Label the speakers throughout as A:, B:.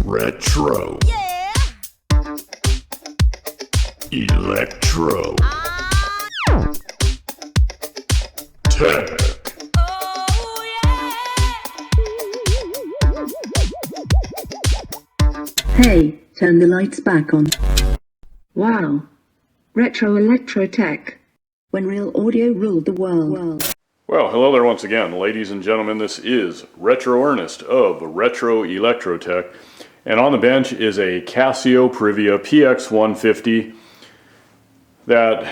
A: Retro.
B: Yeah.
A: Electro. Tech.
B: Oh yeah.
C: Hey, turn the lights back on. Wow. Retro electro tech. When real audio ruled the world.
D: Well, hello there once again, ladies and gentlemen. This is Retro Ernest of Retro Electrotech, and on the bench is a Casio Privia PX-150 that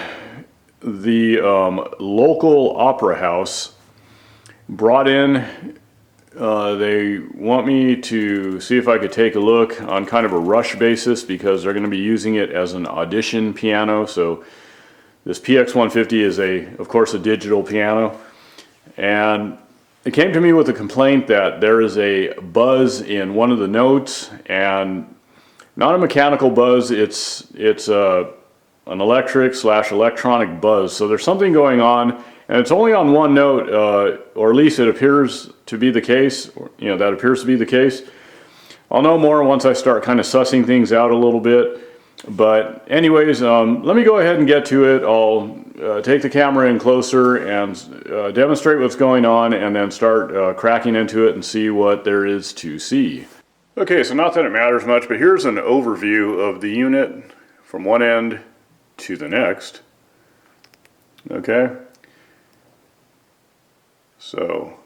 D: the local opera house brought in. They want me to see if I could take a look on kind of a rush basis because they're going to be using it as an audition piano. So this PX-150 is of course, a digital piano. And it came to me with a complaint that there is a buzz in one of the notes, and not a mechanical buzz, it's an electric/electronic buzz. So there's something going on, and it's only on one note, or at least it appears to be the case, that appears to be the case. I'll know more once I start kind of sussing things out a little bit. But anyways, let me go ahead and get to it. I'll take the camera in closer and demonstrate what's going on, and then start cracking into it and see what there is to see. Okay, so not that it matters much, but here's an overview of the unit from one end to the next. Okay, so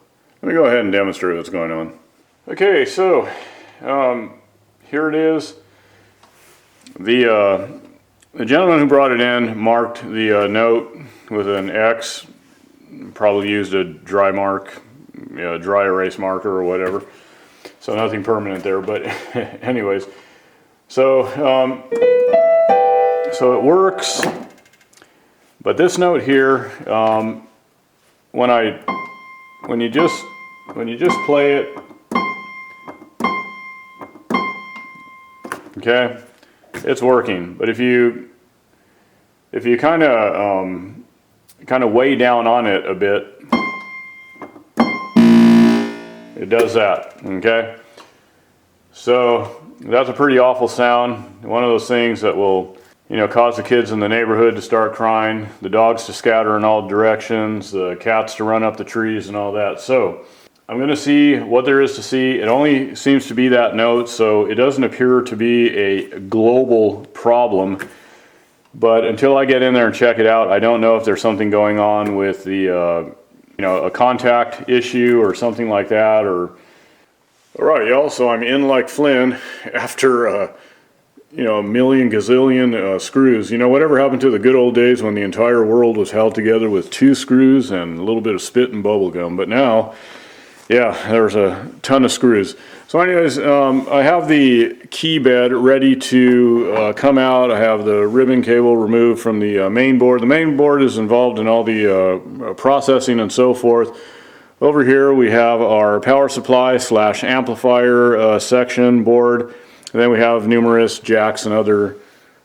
D: let me go ahead and demonstrate what's going on. Okay, so here it is. The gentleman who brought it in marked the note with an X, probably used a dry erase marker or whatever, so nothing permanent there, but anyways, so it works, but this note here, when you just play it, okay, it's working. But if you kind of weigh down on it a bit, it does that. Okay, so that's a pretty awful sound. One of those things that will cause the kids in the neighborhood to start crying, the dogs to scatter in all directions, the cats to run up the trees and all that. So I'm going to see what there is to see. It only seems to be that note, so it doesn't appear to be a global problem. But until I get in there and check it out, I don't know if there's something going on with the, a contact issue or something like that. All right, y'all, so I'm in like Flynn after, a million gazillion screws. Whatever happened to the good old days when the entire world was held together with 2 screws and a little bit of spit and bubble gum. But now, yeah, there's a ton of screws. So anyways, I have the key bed ready to come out. I have the ribbon cable removed from the main board. The main board is involved in all the processing and so forth. Over here we have our power supply / amplifier section board. And then we have numerous jacks and other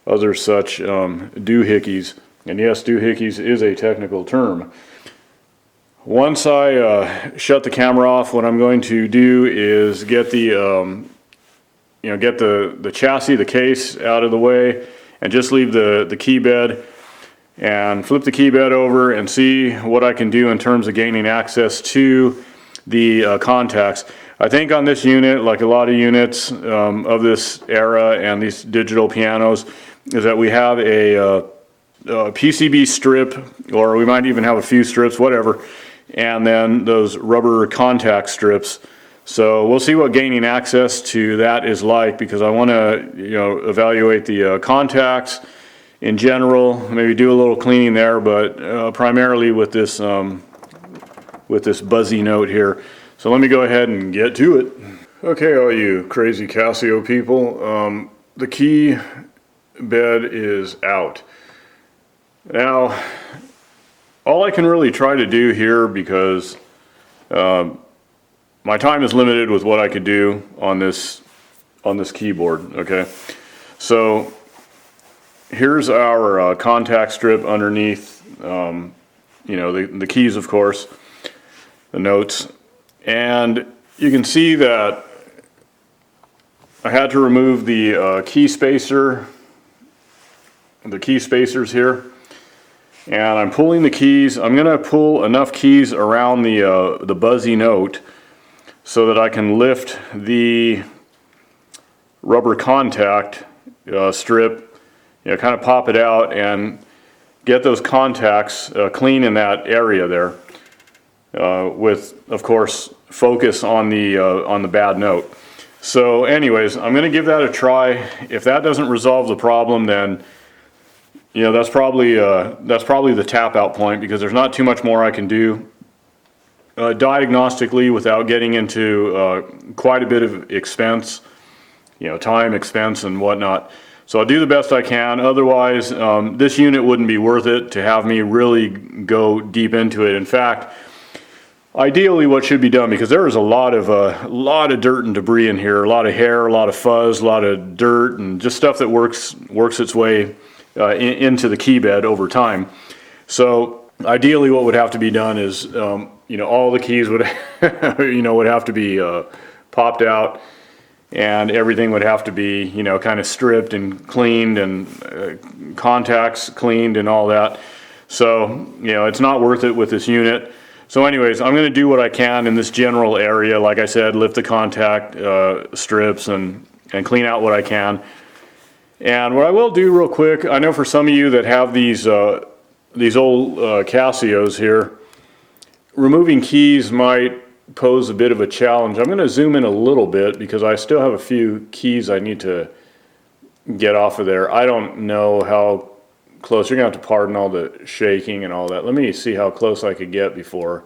D: such doohickeys. And yes, doohickeys is a technical term. Once I shut the camera off, what I'm going to do is get the chassis, the case out of the way, and just leave the key bed and flip the key bed over and see what I can do in terms of gaining access to the contacts. I think on this unit, like a lot of units of this era and these digital pianos, is that we have a PCB strip, or we might even have a few strips, whatever, and then those rubber contact strips. So we'll see what gaining access to that is like, because I want to evaluate the contacts in general, maybe do a little cleaning there, but primarily with this buzzy note here. So let me go ahead and get to it. Okay, all you crazy Casio people, the key bed is out. Now, all I can really try to do here, because my time is limited with what I could do on this keyboard, okay? So here's our contact strip underneath, the keys, of course, the notes. And you can see that I had to remove the key spacers here, and I'm pulling the keys. I'm going to pull enough keys around the buzzy note so that I can lift the rubber contact strip, kind of pop it out and get those contacts clean in that area there, with, of course, focus on the bad note. So anyways, I'm going to give that a try. If that doesn't resolve the problem, then that's probably the tap out point, because there's not too much more I can do diagnostically without getting into quite a bit of expense, time, expense, and whatnot. So I'll do the best I can. Otherwise, this unit wouldn't be worth it to have me really go deep into it. In fact, ideally what should be done, because there is a lot of dirt and debris in here, a lot of hair, a lot of fuzz, a lot of dirt, and just stuff that works its way into the key bed over time. So ideally what would have to be done is, all the keys would, would have to be popped out, and everything would have to be, kind of stripped and cleaned, and contacts cleaned and all that. So, it's not worth it with this unit. So anyways, I'm going to do what I can in this general area. Like I said, lift the contact strips and clean out what I can. And what I will do real quick, I know for some of you that have these old Casios here, removing keys might pose a bit of a challenge. I'm going to zoom in a little bit because I still have a few keys I need to get off of there. I don't know how close. You're going to have to pardon all the shaking and all that. Let me see how close I could get before.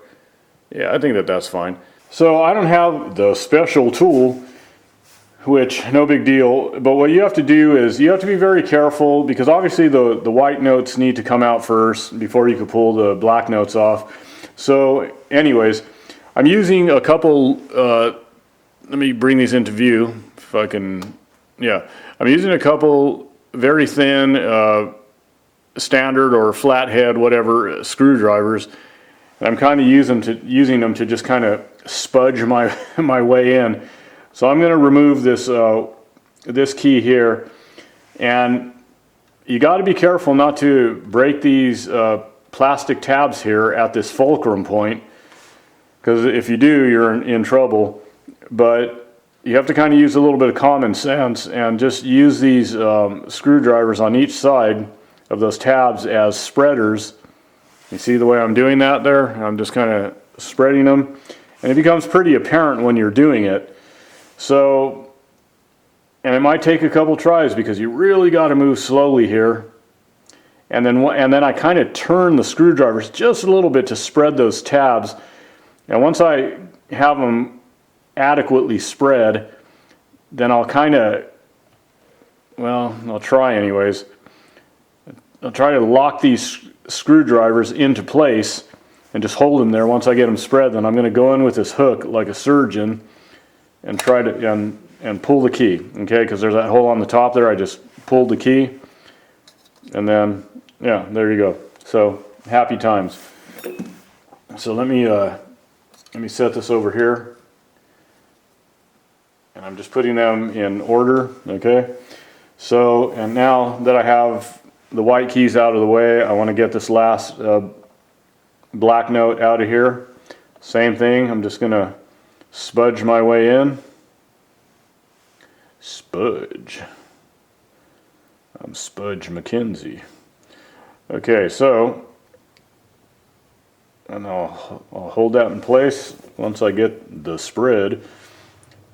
D: Yeah, I think that's fine. So I don't have the special tool, which no big deal, but what you have to do is you have to be very careful, because obviously the white notes need to come out first before you can pull the black notes off. So anyways, I'm using a couple, let me bring these into view if I can. Yeah, I'm using a couple very thin standard or flathead, whatever, screwdrivers. And I'm kind of using them to just kind of spudge my way in. So I'm going to remove this key here, and you got to be careful not to break these plastic tabs here at this fulcrum point, because if you do, you're in trouble. But you have to kind of use a little bit of common sense and just use these screwdrivers on each side of those tabs as spreaders. You see the way I'm doing that there? I'm just kind of spreading them, and it becomes pretty apparent when you're doing it. So, and it might take a couple tries because you really got to move slowly here. And then I kind of turn the screwdrivers just a little bit to spread those tabs. And once I have them adequately spread, then I'll try anyways. I'll try to lock these screwdrivers into place and just hold them there. Once I get them spread, then I'm going to go in with this hook like a surgeon and try to and pull the key, okay? Because there's that hole on the top there. I just pulled the key, and then yeah, there you go. So happy times. So let me set this over here, and I'm just putting them in order, okay? So, and now that I have the white keys out of the way, I want to get this last black note out of here. Same thing, I'm just going to spudge my way in. Spudge. I'm Spudge McKenzie. Okay, so, and I'll hold that in place once I get the spread.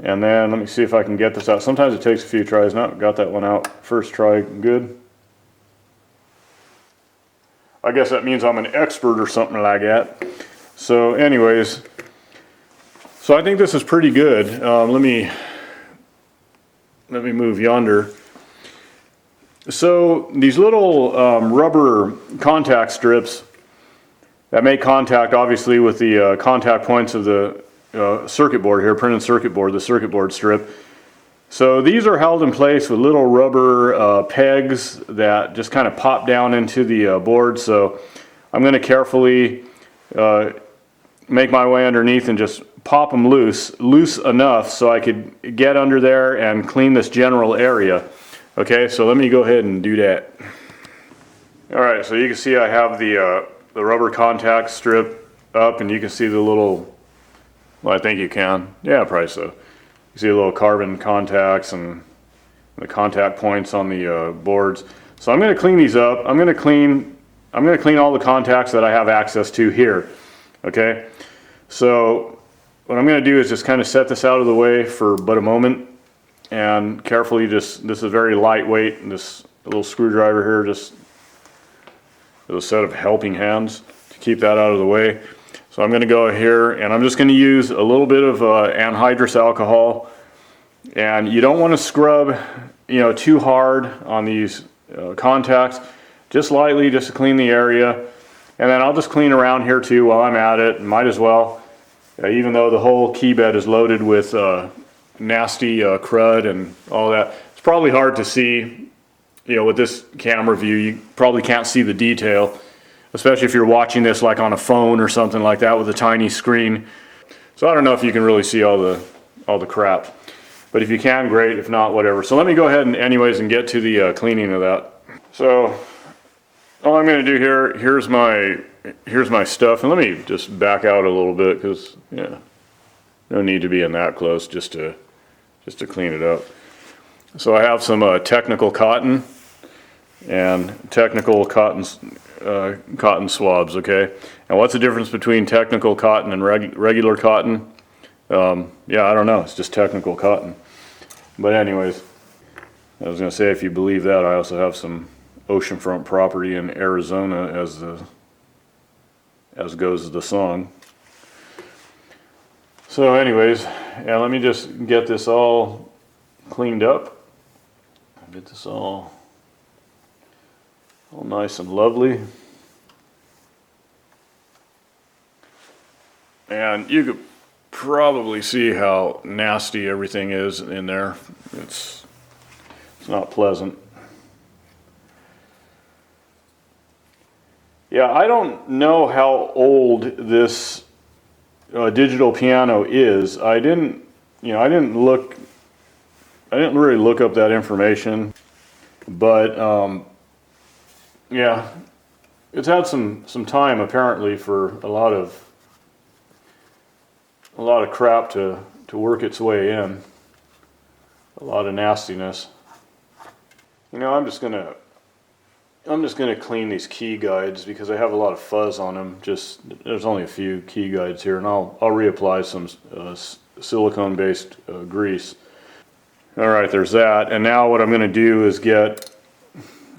D: And then let me see if I can get this out. Sometimes it takes a few tries. Now, got that one out. First try, good. I guess that means I'm an expert or something like that. So anyways, so I think this is pretty good. Let me move yonder. So these little rubber contact strips that make contact obviously with the contact points of the circuit board here, printed circuit board, the circuit board strip. So these are held in place with little rubber pegs that just kind of pop down into the board. So I'm going to carefully make my way underneath and just pop them loose enough so I could get under there and clean this general area. Okay, so let me go ahead and do that. All right, so you can see I have the rubber contact strip up, and you can see the little, well, I think you can. Yeah, probably so. You see the little carbon contacts and the contact points on the boards. So I'm going to clean these up. I'm going to clean all the contacts that I have access to here. Okay, so what I'm going to do is just kind of set this out of the way for but a moment, and carefully just, this is very lightweight, and this little screwdriver here just is a set of helping hands to keep that out of the way. So I'm going to go here, and I'm just going to use a little bit of anhydrous alcohol, and you don't want to scrub, you know, too hard on these contacts, just lightly, just to clean the area. And then I'll just clean around here too while I'm at it. Might as well, even though the whole key bed is loaded with nasty crud and all that. It's probably hard to see, you know, with this camera view. You probably can't see the detail, especially if you're watching this like on a phone or something like that with a tiny screen. So I don't know if you can really see all the crap. But if you can, great. If not, whatever. So let me go ahead and anyways and get to the cleaning of that. So all I'm going to do here, here's my stuff, and let me just back out a little bit because, yeah, no need to be in that close just to clean it up. So I have some technical cotton and technical cotton swabs. Okay, and what's the difference between technical cotton and regular cotton? Yeah, I don't know. It's just technical cotton. But anyways, I was going to say, if you believe that, I also have some oceanfront property in Arizona, as goes the song. So anyways, yeah, let me just get this all cleaned up. Get this all nice and lovely. And you could probably see how nasty everything is in there. It's not pleasant. Yeah, I don't know how old this digital piano is. I didn't really look up that information, but yeah, it's had some time apparently for a lot of crap to work its way in, a lot of nastiness. You know, I'm just gonna clean these key guides because I have a lot of fuzz on them. There's only a few key guides here, and I'll reapply some silicone-based grease. All right, there's that. And now what I'm going to do is get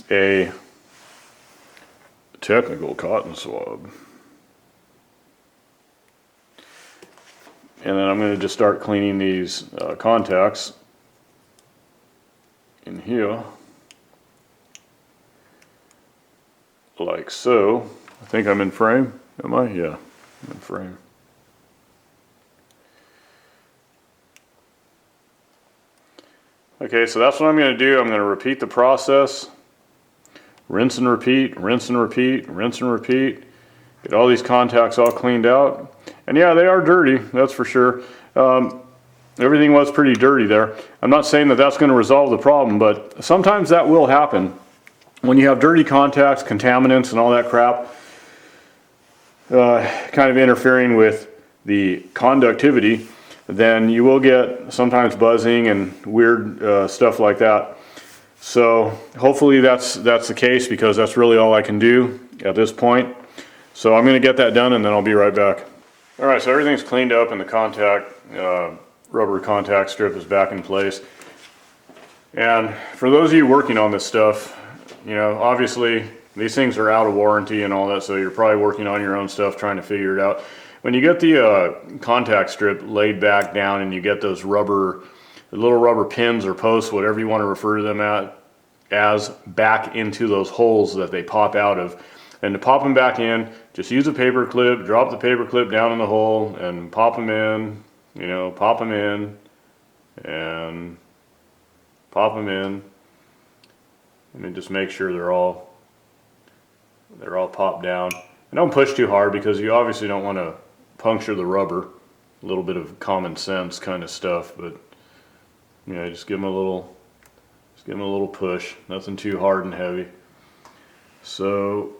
D: a technical cotton swab, and then I'm going to just start cleaning these contacts in here. Like so. I think I'm in frame. Am I? Yeah, I'm in frame. Okay, so that's what I'm going to do. I'm going to repeat the process. Rinse and repeat, rinse and repeat, rinse and repeat. Get all these contacts all cleaned out. And yeah, they are dirty, that's for sure. Everything was pretty dirty there. I'm not saying that that's going to resolve the problem, but sometimes that will happen. When you have dirty contacts, contaminants, and all that crap kind of interfering with the conductivity, then you will get sometimes buzzing and weird stuff like that. So hopefully that's the case, because that's really all I can do at this point. So I'm going to get that done, and then I'll be right back. All right, so everything's cleaned up, and the rubber contact strip is back in place. And for those of you working on this stuff, you know, obviously these things are out of warranty and all that, so you're probably working on your own stuff, trying to figure it out. When you get the contact strip laid back down, and you get those little rubber pins or posts, whatever you want to refer to them as, back into those holes that they pop out of, and to pop them back in, just use a paper clip, drop the paper clip down in the hole, and pop them in, you know, pop them in, and pop them in. And then just make sure they're all popped down. And don't push too hard, because you obviously don't want to puncture the rubber. A little bit of common sense kind of stuff, but yeah, just give them a little push. Nothing too hard and heavy. So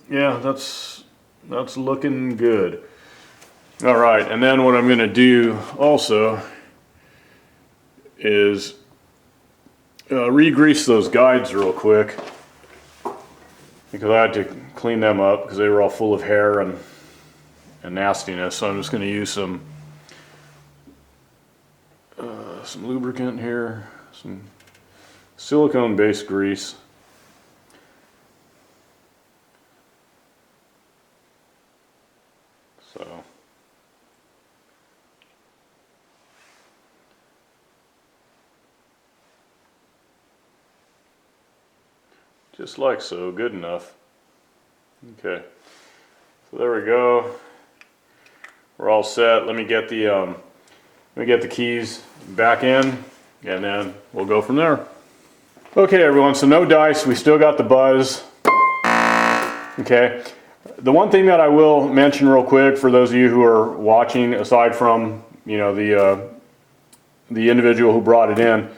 D: yeah, that's looking good. All right, and then what I'm going to do also is re-grease those guides real quick, because I had to clean them up because they were all full of hair and nastiness. So I'm just going to use some lubricant here, some silicone-based grease. So just like so, good enough. Okay, so there we go. We're all set. Let me get the keys back in, and then we'll go from there. Okay, everyone. So no dice. We still got the buzz. Okay. The one thing that I will mention real quick for those of you who are watching, aside from the individual who brought it in,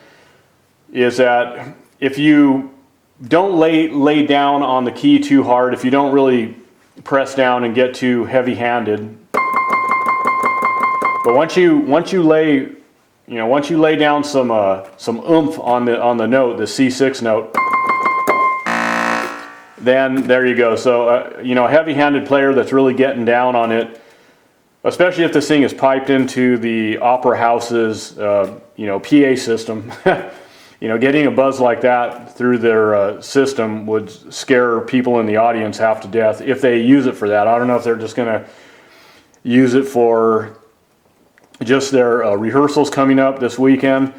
D: is that if you don't lay down on the key too hard, if you don't really press down and get too heavy-handed, but once you lay down some oomph on the note, the C6 note, then there you go. So a heavy-handed player that's really getting down on it, especially if this thing is piped into the opera house's PA system. Getting a buzz like that through their system would scare people in the audience half to death if they use it for that. I don't know if they're just going to use it for just their rehearsals coming up this weekend.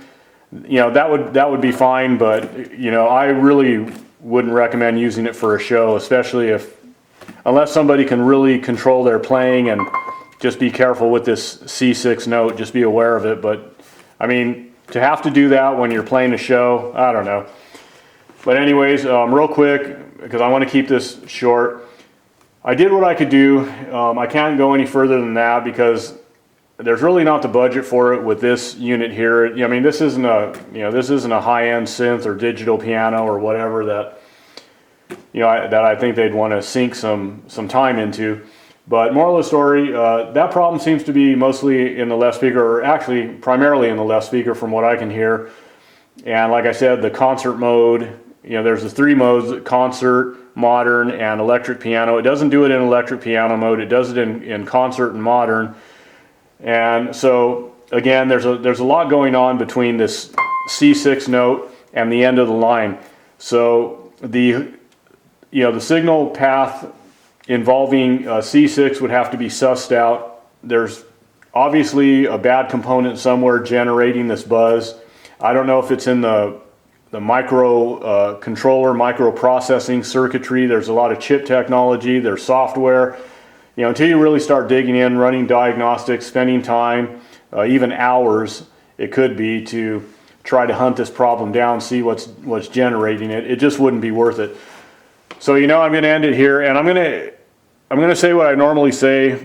D: That would be fine, but I really wouldn't recommend using it for a show, especially unless somebody can really control their playing, and just be careful with this C6 note, just be aware of it. But I mean, to have to do that when you're playing a show, I don't know. But anyways, real quick, because I want to keep this short, I did what I could do. I can't go any further than that because there's really not the budget for it with this unit here. I mean, this isn't a high-end synth or digital piano or whatever that that I think they'd want to sink some time into. But moral of the story, that problem seems to be mostly in the left speaker, or actually primarily in the left speaker from what I can hear. And like I said, the concert mode, there's the three modes: concert, modern, and electric piano. It doesn't do it in electric piano mode. It does it in concert and modern. And so again, there's a lot going on between this C6 note and the end of the line. So the signal path involving C6 would have to be sussed out. There's obviously a bad component somewhere generating this buzz. I don't know if it's in the micro controller, microprocessing circuitry. There's a lot of chip technology. There's software. Until you really start digging in, running diagnostics, spending time, even hours, it could be, to try to hunt this problem down, see what's generating it. It just wouldn't be worth it. So I'm going to end it here, and I'm going to say what I normally say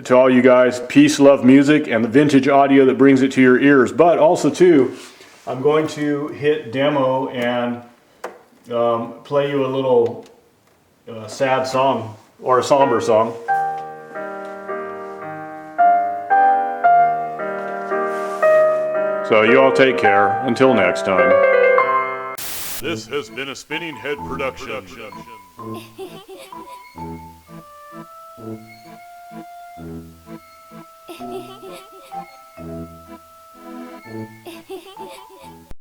D: to all you guys: peace, love, music, and the vintage audio that brings it to your ears. But also too, I'm going to hit demo and play you a little sad song, or a somber song. So you all take care. Until next time. This has been a Spinning Head production.